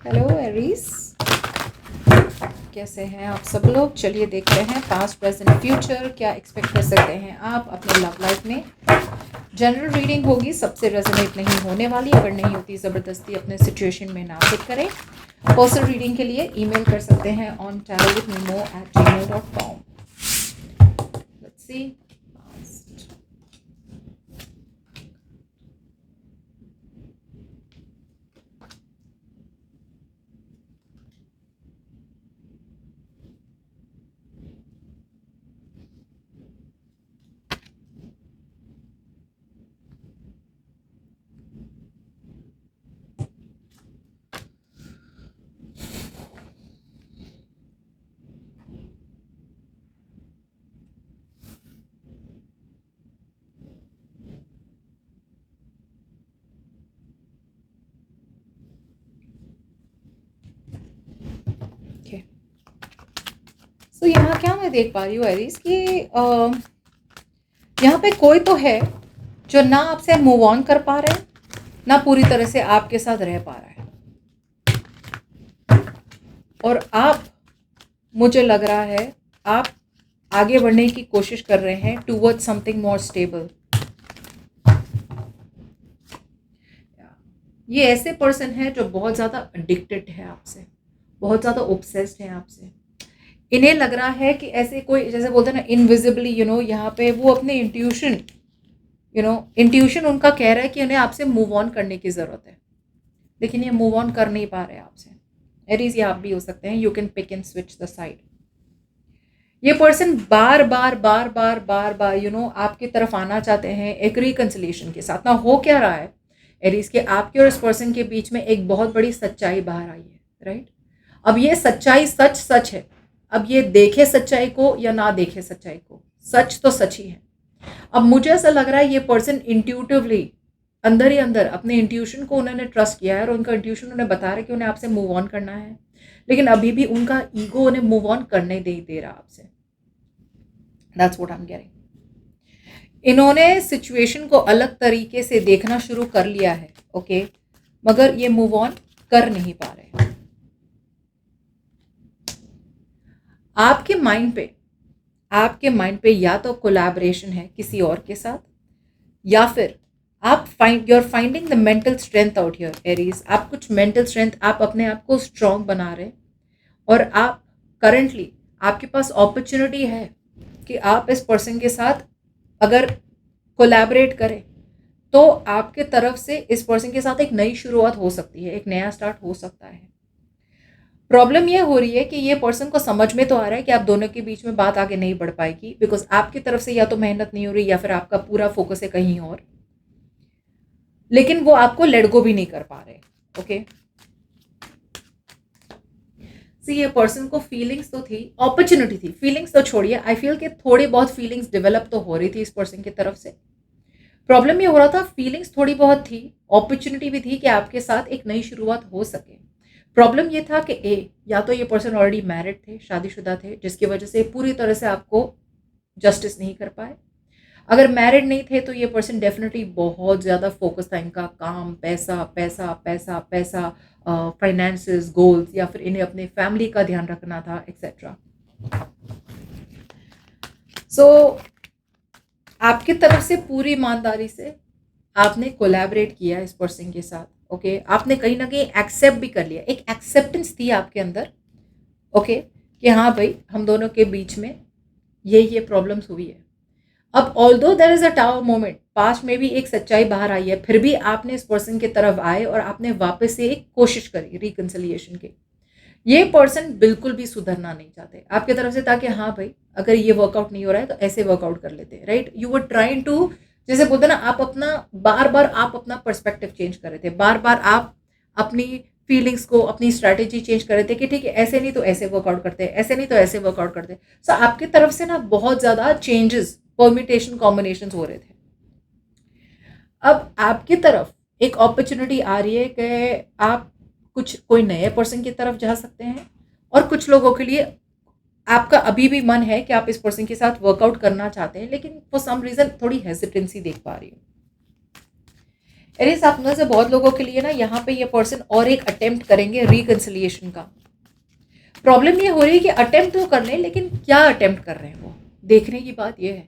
Hello Aries, कैसे हैं आप सब लोग। चलिए देखते हैं पास्ट प्रेजेंट फ्यूचर क्या एक्सपेक्ट कर सकते हैं आप अपने लव लाइफ में। जनरल रीडिंग होगी, सबसे रेजोनेट नहीं होने वाली। अगर नहीं होती ज़बरदस्ती अपने सिचुएशन में ना फिट करें। पर्सनल रीडिंग के लिए ईमेल कर सकते हैं on tarotwithmimo@gmail.com। Let's see. Okay, so यहाँ क्या मैं देख पा रही हूँ एरीज कि यहाँ पे कोई तो है जो ना आपसे मूव ऑन कर पा रहे हैं, ना पूरी तरह से आपके साथ रह पा रहा है। और आप, मुझे लग रहा है, आप आगे बढ़ने की कोशिश कर रहे हैं टूवर्ड्स समथिंग मोर स्टेबल। ये ऐसे पर्सन है जो बहुत ज़्यादा एडिक्टेड है आपसे, बहुत ज़्यादा ऑब्सेस्ड है आपसे। इन्हें लग रहा है कि ऐसे कोई, जैसे बोलते हैं ना, इनविजिबली यहाँ पे वो अपने इंट्यूशन उनका कह रहा है कि उन्हें आपसे मूव ऑन करने की ज़रूरत है, लेकिन ये मूव ऑन कर नहीं पा रहे आपसे। एरीज, ये आप भी हो सकते हैं। You can pick and switch the side. ये पर्सन बार बार बार बार बार बार आपकी तरफ आना चाहते हैं एक रिकंसिलिएशन के साथ। ना हो क्या रहा है एरीज के, आपके और इस पर्सन के बीच में एक बहुत बड़ी सच्चाई बाहर आई है, राइट। अब ये सच्चाई सच सच है। अब ये देखे सच्चाई को या ना देखे सच्चाई को, सच तो सच ही है। अब मुझे ऐसा लग रहा है ये पर्सन इंट्यूटिवली, अंदर ही अंदर अपने इंट्यूशन को उन्होंने ट्रस्ट किया है और उनका इंट्यूशन उन्हें बता रहा है कि उन्हें आपसे मूव ऑन करना है, लेकिन अभी भी उनका ईगो उन्हें मूव ऑन करने नहीं दे रहा आपसे। That's what I am getting. इन्होंने सिचुएशन को अलग तरीके से देखना शुरू कर लिया है, ओके, मगर ये मूव ऑन कर नहीं पा रहे। आपके माइंड पे या तो कोलैबोरेशन है किसी और के साथ, या फिर आप you are finding the mental strength out here arise. आप कुछ मेंटल स्ट्रेंथ, आप अपने आप को स्ट्रांग बना रहे, और आप करंटली, आपके पास अपॉर्चुनिटी है कि आप इस पर्सन के साथ अगर कोलैबोरेट करें तो आपके तरफ से इस पर्सन के साथ एक नई शुरुआत हो सकती है, एक नया स्टार्ट हो सकता है। प्रॉब्लम ये हो रही है कि ये पर्सन को समझ में तो आ रहा है कि आप दोनों के बीच में बात आगे नहीं बढ़ पाएगी, बिकॉज आपकी तरफ से या तो मेहनत नहीं हो रही या फिर आपका पूरा फोकस है कहीं और, लेकिन वो आपको लेट गो भी नहीं कर पा रहे। ओके, ये पर्सन को फीलिंग्स तो थी, अपॉर्चुनिटी थी, फीलिंग्स तो छोड़िए, आई फील कि थोड़ी बहुत फीलिंग्स डेवलप तो हो रही थी इस पर्सन की तरफ से। प्रॉब्लम ये हो रहा था, फीलिंग्स थोड़ी बहुत थी, अपॉर्चुनिटी भी थी कि आपके साथ एक नई शुरुआत हो सके। प्रॉब्लम ये था कि या तो ये पर्सन ऑलरेडी मैरिड थे, शादीशुदा थे, जिसकी वजह से पूरी तरह से आपको जस्टिस नहीं कर पाए। अगर मैरिड नहीं थे तो ये पर्सन डेफिनेटली बहुत ज़्यादा फोकस था इनका काम, पैसा पैसा पैसा पैसा, फाइनेंसेस, गोल्स, या फिर इन्हें अपने फैमिली का ध्यान रखना था, एक्सेट्रा। सो आपकी तरफ से पूरी ईमानदारी से आपने कोलैबोरेट किया इस पर्सन के साथ, ओके। आपने कहीं ना कहीं एक्सेप्ट भी कर लिया, एक एक्सेप्टेंस थी आपके अंदर, ओके, कि हाँ भाई, हम दोनों के बीच में ये प्रॉब्लम्स हुई है। अब although there is a tower moment, past में भी एक सच्चाई बाहर आई है, फिर भी आपने इस पर्सन की तरफ आए और आपने वापस से एक कोशिश करी रिकंसिलिएशन की। ये पर्सन बिल्कुल भी सुधरना नहीं चाहते आपकी तरफ से, ताकि हाँ भाई, अगर ये वर्कआउट नहीं हो रहा है तो ऐसे वर्कआउट कर लेते हैं, right. You were trying to, जैसे बोलते ना, आप अपना बार बार आप अपना पर्सपेक्टिव चेंज कर रहे थे, बार बार आप अपनी फीलिंग्स को, अपनी स्ट्रैटेजी चेंज कर रहे थे कि ठीक है, ऐसे नहीं तो ऐसे वर्कआउट करते हैं, ऐसे नहीं तो ऐसे वर्कआउट करते हैं। सो आपकी तरफ से ना बहुत ज़्यादा चेंजेस, परम्यूटेशन, कॉम्बिनेशन हो रहे थे। अब आपकी तरफ एक अपॉर्चुनिटी आ रही है कि आप कोई नए पर्सन की तरफ जा सकते हैं, और कुछ लोगों के लिए आपका अभी भी मन है कि आप इस पर्सन के साथ वर्कआउट करना चाहते हैं, लेकिन फॉर सम रीज़न थोड़ी हेजिटेंसी देख पा रही हूँ। एरीज, आप में से बहुत लोगों के लिए ना यहाँ पे ये पर्सन और एक अटेम्प्ट करेंगे रिकंसिलिएशन का। प्रॉब्लम ये हो रही है कि अटेम्प्ट तो कर लें, लेकिन क्या अटेम्प्ट कर रहे हैं वो देखने की बात ये है।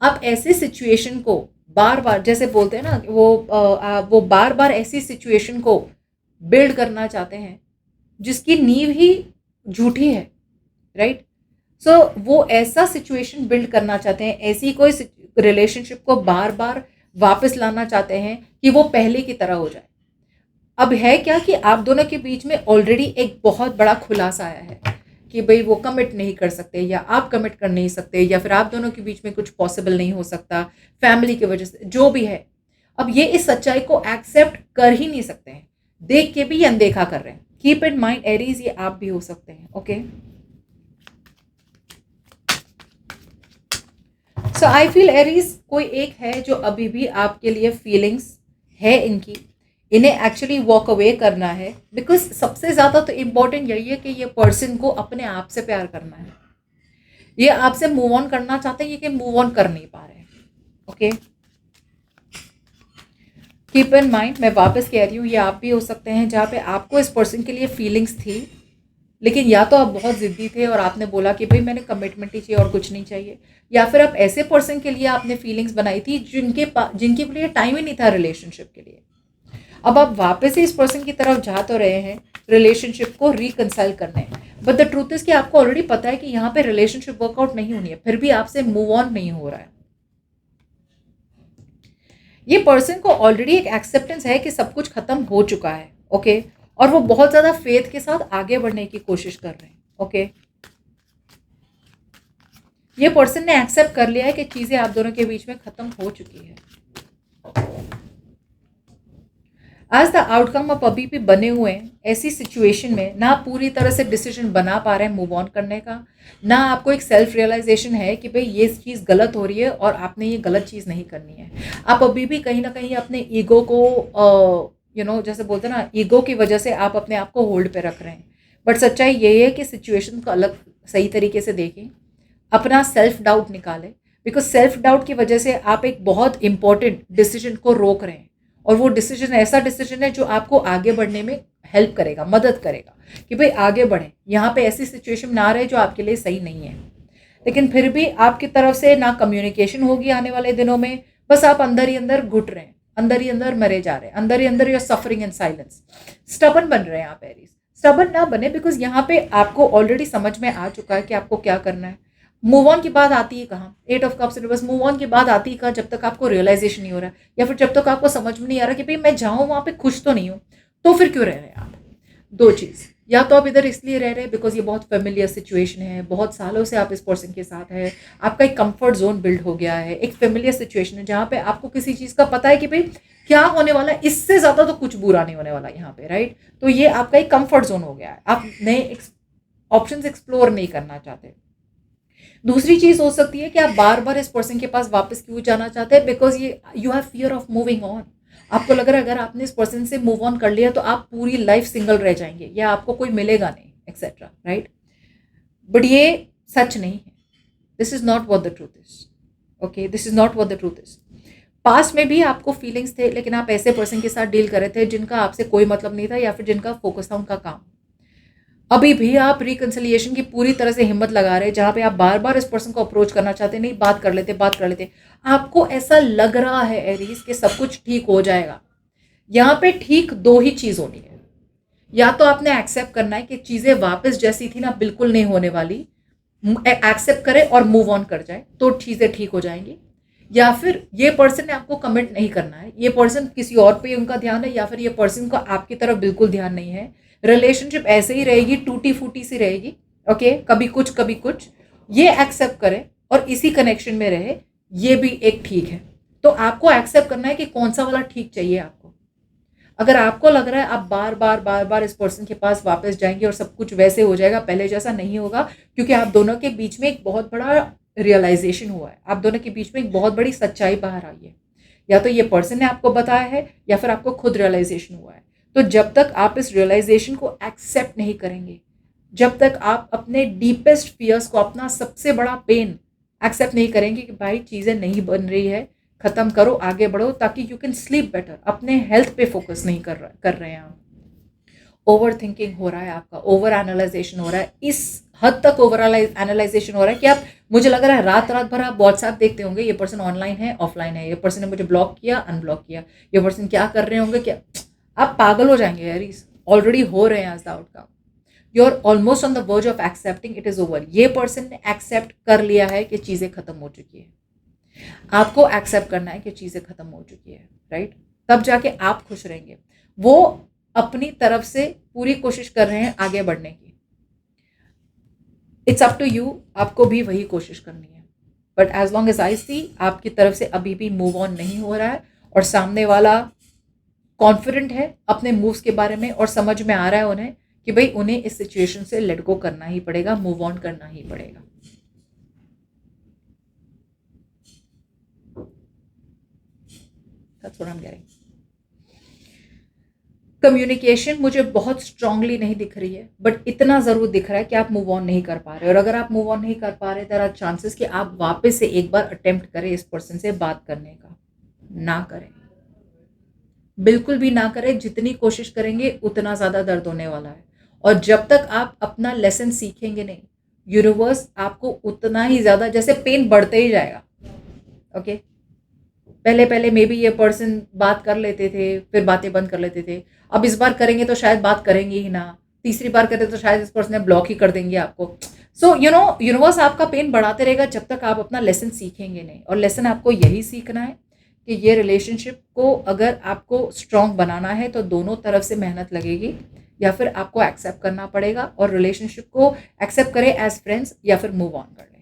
आप ऐसे सिचुएशन को बार बार, जैसे बोलते हैं ना वो बार बार ऐसी सिचुएशन को बिल्ड करना चाहते हैं जिसकी नींव ही झूठी है, राइट। सो वो ऐसा सिचुएशन बिल्ड करना चाहते हैं, ऐसी कोई रिलेशनशिप को बार बार वापस लाना चाहते हैं कि वो पहले की तरह हो जाए। अब है क्या कि आप दोनों के बीच में ऑलरेडी एक बहुत बड़ा खुलासा आया है कि भाई वो कमिट नहीं कर सकते, या आप कमिट कर नहीं सकते, या फिर आप दोनों के बीच में कुछ पॉसिबल नहीं हो सकता फैमिली की वजह से, जो भी है। अब ये इस सच्चाई को एक्सेप्ट कर ही नहीं सकते हैं, देख के भी ये अनदेखा कर रहे हैं। कीप इन माइंड एरीज, ये आप भी हो सकते हैं। Okay, so I feel Aries कोई एक है जो अभी भी आपके लिए फीलिंग्स है इनकी, इन्हें एक्चुअली वॉक अवे करना है। बिकॉज सबसे ज़्यादा तो इम्पोर्टेंट यही है कि ये पर्सन को अपने आप से प्यार करना है। ये आपसे मूव ऑन करना चाहते हैं, ये कि मूव ऑन कर नहीं पा रहे हैं। ओके, कीप इन माइंड, मैं वापस कह रही हूँ, ये आप भी हो सकते हैं जहाँ पे आपको इस पर्सन के लिए फीलिंग्स थी, लेकिन या तो आप बहुत ज़िद्दी थे और आपने बोला कि भाई मैंने कमिटमेंट ही चाहिए और कुछ नहीं चाहिए, या फिर आप ऐसे पर्सन के लिए आपने फीलिंग्स बनाई थी जिनके लिए टाइम ही नहीं था रिलेशनशिप के लिए। अब आप वापस से इस पर्सन की तरफ जा तो रहे हैं रिलेशनशिप को रिकंसाइल करने, बट द ट्रूथ इज कि आपको ऑलरेडी पता है कि यहाँ पे रिलेशनशिप वर्कआउट नहीं होनी है, फिर भी आपसे मूव ऑन नहीं हो रहा है। ये पर्सन को ऑलरेडी एक एक्सेप्टेंस है कि सब कुछ खत्म हो चुका है। ओके, और वो बहुत ज़्यादा फेथ के साथ आगे बढ़ने की कोशिश कर रहे हैं। ओके, ये पर्सन ने एक्सेप्ट कर लिया है कि चीज़ें आप दोनों के बीच में खत्म हो चुकी है। आज द आउटकम आप अभी भी बने हुए हैं ऐसी सिचुएशन में, ना पूरी तरह से डिसीजन बना पा रहे हैं मूव ऑन करने का, ना आपको एक सेल्फ रियलाइजेशन है कि भाई ये चीज़ गलत हो रही है और आपने ये गलत चीज़ नहीं करनी है। आप अभी भी कहीं ना कहीं अपने ईगो को जैसे बोलते हैं ना, ईगो की वजह से आप अपने आप को होल्ड पे रख रहे हैं। बट सच्चाई यही है कि सिचुएशन को अलग सही तरीके से देखें, अपना सेल्फ डाउट निकालें, बिकॉज सेल्फ डाउट की वजह से आप एक बहुत इंपॉर्टेंट डिसीजन को रोक रहे हैं, और वो डिसीजन ऐसा डिसीजन है जो आपको आगे बढ़ने में हेल्प करेगा, मदद करेगा कि भाई आगे बढ़ें, यहाँ पे ऐसी सिचुएशन ना रहे जो आपके लिए सही नहीं है। लेकिन फिर भी आपकी तरफ से ना कम्युनिकेशन होगी आने वाले दिनों में, बस आप अंदर ही अंदर घुट रहे हैं, अंदर ही अंदर मरे जा रहे हैं, अंदर ही अंदर you suffering in silence. Stubborn बन रहे हैं आप एरीज, स्टबन ना बने, बिकॉज यहाँ पे आपको ऑलरेडी समझ में आ चुका है कि आपको क्या करना है। मूव ऑन की बात आती है कहाँ, 8 of cups reverse, move on की बात आती है कहाँ, जब तक आपको रियलाइजेशन नहीं हो रहा है, या फिर जब तक आपको समझ में नहीं आ रहा कि भाई मैं जाऊँ वहाँ पे खुश तो नहीं हूँ, तो फिर क्यों रह रहे हैं आप। दो चीज़, या तो आप इधर इसलिए रह रहे हैं बिकॉज ये बहुत फेमिलियर सिचुएशन है, बहुत सालों से आप इस पर्सन के साथ है, आपका एक कंफर्ट जोन बिल्ड हो गया है, एक फेमिलियर सिचुएशन है जहाँ पे आपको किसी चीज़ का पता है कि भाई क्या होने वाला है, इससे ज़्यादा तो कुछ बुरा नहीं होने वाला यहाँ पे, राइट। तो ये आपका एक कंफर्ट जोन हो गया है, आप नए ऑप्शंस एक्सप्लोर नहीं करना चाहते। दूसरी चीज़ हो सकती है कि आप बार बार इस पर्सन के पास वापस क्यों जाना चाहते हैं, बिकॉज ये you have fear of moving on. आपको लग रहा है अगर आपने इस पर्सन से मूव ऑन कर लिया तो आप पूरी लाइफ सिंगल रह जाएंगे, या आपको कोई मिलेगा नहीं, एक्सेट्रा, राइट। बट ये सच नहीं है, this is not what the truth is. Okay, this is not what the truth is. Past में भी आपको फीलिंग्स थे, लेकिन आप ऐसे पर्सन के साथ डील कर रहे थे जिनका आपसे कोई मतलब नहीं था, या फिर जिनका फोकस था उनका काम। अभी भी आप रिकंसिलिएशन की पूरी तरह से हिम्मत लगा रहे हैं, जहाँ पे आप बार बार इस पर्सन को अप्रोच करना चाहते, नहीं बात कर लेते, बात कर लेते। आपको ऐसा लग रहा है एरीज कि सब कुछ ठीक हो जाएगा। यहाँ पे ठीक दो ही चीज़ होनी है, या तो आपने एक्सेप्ट करना है कि चीज़ें वापस जैसी थी ना बिल्कुल नहीं होने वाली, एक्सेप्ट करें और मूव ऑन कर जाए तो चीज़ें ठीक हो जाएंगी, या फिर ये पर्सन ने आपको कमिट नहीं करना है, ये पर्सन किसी और पे उनका ध्यान है, या फिर ये पर्सन को आपकी तरफ बिल्कुल ध्यान नहीं है। रिलेशनशिप ऐसे ही रहेगी, टूटी फूटी सी रहेगी। ओके, कभी कुछ कभी कुछ, ये एक्सेप्ट करें और इसी कनेक्शन में रहे, ये भी एक ठीक है। तो आपको एक्सेप्ट करना है कि कौन सा वाला ठीक चाहिए आपको। अगर आपको लग रहा है आप बार बार बार बार इस पर्सन के पास वापस जाएंगे और सब कुछ वैसे हो जाएगा, पहले जैसा नहीं होगा, क्योंकि आप दोनों के बीच में एक बहुत बड़ा रियलाइजेशन हुआ है, आप दोनों के बीच में एक बहुत बड़ी सच्चाई बाहर आई है, या तो ये पर्सन ने आपको बताया है या फिर आपको खुद रियलाइजेशन हुआ है। तो जब तक आप इस रियलाइजेशन को एक्सेप्ट नहीं करेंगे, जब तक आप अपने डीपेस्ट फियर्स को, अपना सबसे बड़ा पेन एक्सेप्ट नहीं करेंगे कि भाई चीज़ें नहीं बन रही है, ख़त्म करो, आगे बढ़ो, ताकि यू कैन स्लीप बेटर। अपने हेल्थ पे फोकस नहीं कर रहे हैं आप। ओवर थिंकिंग हो रहा है आपका, ओवर एनालाइजेशन हो रहा है, इस हद तक ओवर एनालाइजेशन हो रहा है कि आप, मुझे लग रहा है रात रात भर आप व्हाट्सएप देखते होंगे, ये पर्सन ऑनलाइन है ऑफलाइन है, ये पर्सन ने मुझे ब्लॉक किया अनब्लॉक किया, ये पर्सन क्या कर रहे होंगे क्या। आप पागल हो जाएंगे एरीज, ऑलरेडी हो रहे हैं as the outcome. You are almost on the verge of accepting it is over. ये पर्सन ने एक्सेप्ट कर लिया है कि चीज़ें खत्म हो चुकी है, आपको एक्सेप्ट करना है कि चीज़ें खत्म हो चुकी है, राइट? तब जाके आप खुश रहेंगे। वो अपनी तरफ से पूरी कोशिश कर रहे हैं आगे बढ़ने की। इट्स अप टू यू, आपको भी वही कोशिश करनी है। But as long as I see, आपकी तरफ से अभी भी मूव ऑन नहीं हो रहा है, और सामने वाला कॉन्फिडेंट है अपने मूव्स के बारे में, और समझ में आ रहा है उन्हें कि भाई उन्हें इस सिचुएशन से लेट गो करना ही पड़ेगा, मूव ऑन करना ही पड़ेगा। That's what I'm getting. Communication मुझे बहुत स्ट्रांगली नहीं दिख रही है, बट इतना ज़रूर दिख रहा है कि आप मूव ऑन नहीं कर पा रहे, और अगर आप मूव ऑन नहीं कर पा रहे, देयर आर चांसेस कि आप वापस से एक बार अटेम्प्ट करें इस पर्सन से बात करने का। ना करें, बिल्कुल भी ना करें। जितनी कोशिश करेंगे उतना ज़्यादा दर्द होने वाला है, और जब तक आप अपना लेसन सीखेंगे नहीं, यूनिवर्स आपको उतना ही ज़्यादा, जैसे पेन बढ़ते ही जाएगा। ओके, पहले पहले मे बी ये पर्सन बात कर लेते थे, फिर बातें बंद कर लेते थे, अब इस बार करेंगे तो शायद बात करेंगे ही ना, तीसरी बार करें तो शायद इस पर्सन ने ब्लॉक ही कर देंगे आपको। सो यूनिवर्स आपका पेन बढ़ाते रहेगा जब तक आप अपना लेसन सीखेंगे नहीं। और लेसन आपको यही सीखना है कि ये रिलेशनशिप को अगर आपको स्ट्रॉन्ग बनाना है तो दोनों तरफ से मेहनत लगेगी, या फिर आपको एक्सेप्ट करना पड़ेगा और रिलेशनशिप को एक्सेप्ट करें एज फ्रेंड्स, या फिर मूव ऑन कर लें।